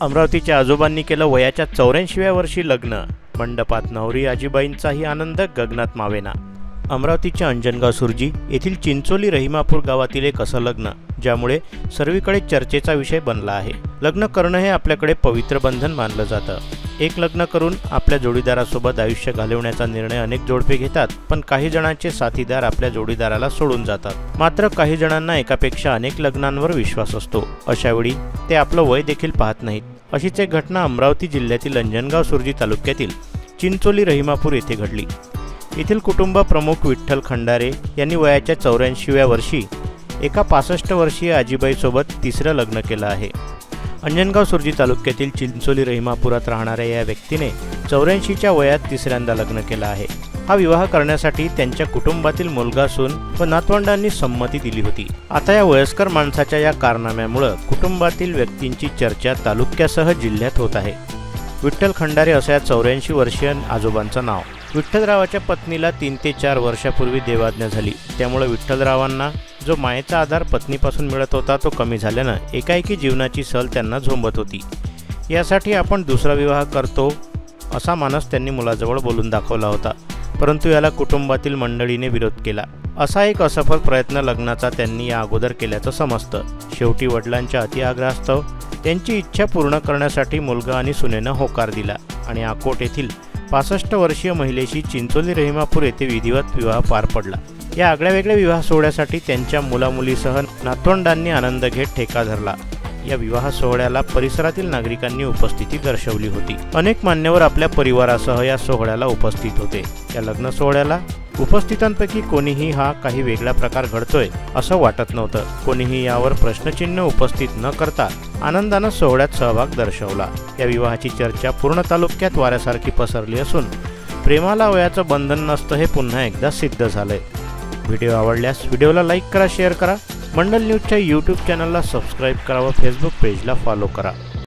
अमरावतीच्या आजोबांनी केलं वयाच्या 84व्या वर्षी लग्न। मंडपात नवरी आजीबाईंचाही आनंद गगनात मावेना। अमरावतीच्या अंजनगाव सुर्जी येथील चिंचोली रहिमापूर गावातील एक असं लग्न ज्यामुळे सर्वीकडे चर्चेचा विषय बनला आहे। लग्न करणं हे आपल्याकडे पवित्र बंधन मानलं जातं। एक लग्न करून आपल्या जोडीदारासोबत आयुष्य घालवण्याचा निर्णय अनेक जोडपे घेतात, पण काही जणांचे साथीदार आपल्या जोडीदाराला सोडून जातात। मात्र काही जणांना एकापेक्षा अनेक लग्नांवर विश्वास असतो। अशा वेळी ते आपलं वय देखील पाहत नाहीत। अशीच एक घटना अमरावती जिल्ह्यातील अंजनगाव सुर्जी तालुक्यातील चिंचोली रहिमापूर येथे घडली। येथील कुटुंब प्रमुख विठ्ठल खंडारे यांनी वयाच्या 84व्या वर्षी एका 65 वर्षीय आजीबाईसोबत तिसरं लग्न केलं आहे। अंजनगाव सुर्जी तालुक्यातील चिंचोली रहिमापुरात राहणाऱ्या या व्यक्तीने 84च्या वयात तिसऱ्यांदा लग्न केलं आहे। हा विवाह करण्यासाठी त्यांच्या कुटुंबातील मुलगा, सून व नातवंडांनी संमती दिली होती। आता या वयस्कर माणसाच्या या कारनाम्यामुळे कुटुंबातील व्यक्तींची चर्चा तालुक्यासह जिल्ह्यात होत आहे। विठ्ठल खंडारे असं या 84 वर्षीय आजोबांचं नाव। विठ्ठलरावाच्या पत्नीला 3 ते 4 वर्षापूर्वी देवाज्ञा झाली। त्यामुळे विठ्ठलरावांना जो मायेचा आधार पत्नीपासून मिळत होता तो कमी झाल्यानं एकाएकी जीवनाची सल त्यांना झोंबत होती। यासाठी आपण दुसरा विवाह करतो असा मानस त्यांनी मुलाजवळ बोलून दाखवला होता, परंतु याला कुटुंबातील मंडळीने विरोध केला। असा एक असफल प्रयत्न लग्नाचा त्यांनी या अगोदर केल्याचं समजतं। शेवटी वडिलांच्या अतिआग्रहास्तव त्यांची इच्छा पूर्ण करण्यासाठी मुलगा आणि सुनेनं होकार दिला आणि अकोट येथील 65 वर्षीय महिलेशी चिंचोली रहिमापूर येथे विधिवत विवाह पार पडला। या आगळ्यावेगळ्या विवाह सोहळ्यासाठी त्यांच्या मुलामुलीसह नातवंडांनी आनंद घेत ठेका धरला। या विवाह सोहळ्याला परिसरातील नागरिकांनी उपस्थिती दर्शवली होती। अनेक मान्यवर आपल्या परिवारासह या सोहळ्याला उपस्थित होते। या लग्न सोहळ्याला उपस्थितांपैकी कोणीही हा काही वेगळा प्रकार घडतोय असं वाटत नव्हतं। कोणीही यावर प्रश्नचिन्ह उपस्थित न करता आनंदानं सोहळ्यात सहभाग दर्शवला। या विवाहाची चर्चा पूर्ण तालुक्यात वाऱ्यासारखी पसरली असून प्रेमाला वयाचं बंधन नसतं हे पुन्हा एकदा सिद्ध झालंय। व्हिडिओ आवडल्यास व्हिडिओला लाईक करा, शेअर करा। मंडल न्यूजच्या यूट्यूब चॅनलला सबस्क्राईब करा व फेसबुक पेजला फॉलो करा।